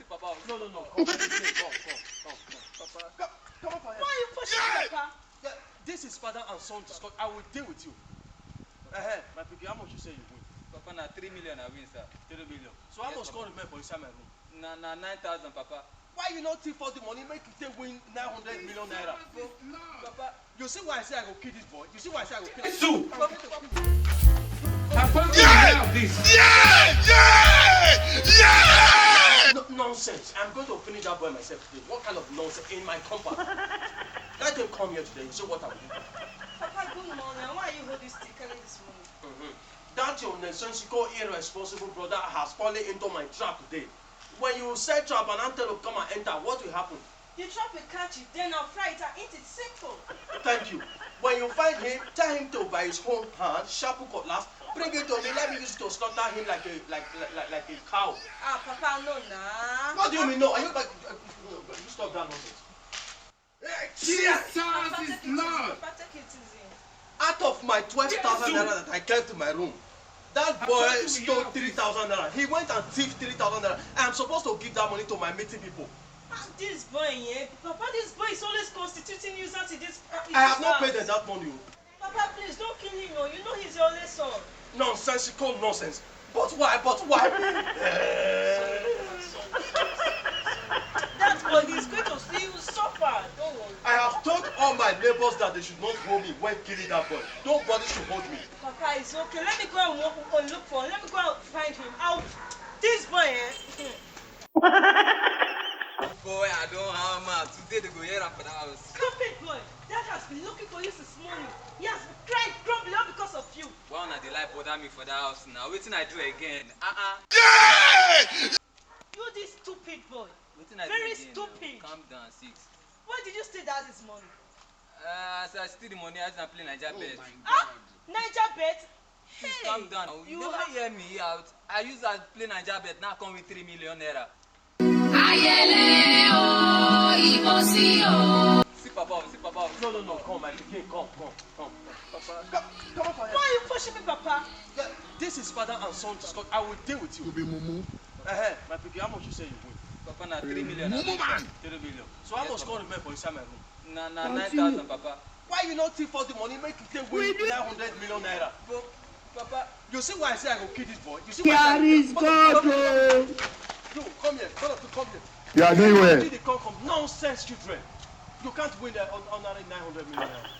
Papa. No. Come, Papa. Come on, Papa. Why are you pushing me, Papa? Yeah, this is father and son discuss. I will deal with you. My picky, how much you say you win? Papa, na 3 million I win, sir. 3 million. So how much come remain for inside my room? Na 9,000, Papa. Why you not thief all the money, make you take win 900 million naira? Papa, you see why I say I go kill this boy? You see why I say I go kill this boy? No, nonsense. I'm going to finish that boy myself today. What kind of nonsense in my compound? Let him come here today. You see what I will do? Papa, good morning. Why are you holding stick this morning? That your nonsensical, irresponsible brother has fallen into my trap today. When you set trap and antelope come and enter, what will happen? The trap will catch it, then I'll fry it and eat it. Simple. Thank you. When you find him, tell him to by his own hand, sharp cutlass, bring it to me. Let me use it to slaughter him like a cow. Ah, Papa, no, nah. What do you mean no? Are you like you stop that nonsense? Jesus is Lord. Papa, take it easy. Out of my 12,000 naira that I kept in my room, that boy stole 3,000 naira. He went and thieved 3,000 naira. I am supposed to give that money to my meeting people. This boy, Papa, this boy is always constituting nuisance in this. I have not paid them that money. Papa, please don't kill him. You know he's your only son. Nonsensical nonsense. But why? That boy is going to see you suffer. Don't worry. I have told all my neighbors that they should not hold me when killing that boy. Nobody should hold me. Papa, it's okay. Let me go and look for him. Let me go and find him. This boy, boy, I don't have man. Today they go here and for the house. Stupid boy. Dad has been looking for you since morning. He has been crying grumbling all because of you. Why not they like bother me for the house now? Waiting I do again. Yeah! You this stupid boy. Very stupid. Calm down, 6. Why did you steal that this morning? So I steal the money as I play Naija bet. Naija bet? Please calm down. You never hear me out. I use that play Naija bet. Now come with 3 million naira. See Papa. No. Come, my pikin. Come. Papa. Come on, Why are you pushing me, Papa? Yeah, this is father and son discuss. I will deal with you. My pikin, how much you say you win? Papa, na 3 million. 3 million. So how much come remain for inside my room? Na 9,000, Papa. Why you not thief all the money, make you take win 900 million naira? Papa, you see why I say I go kill this boy? You see why I say you come here. Come here. You are doing well. They come nonsense children. You can't win the honorary 900 million naira.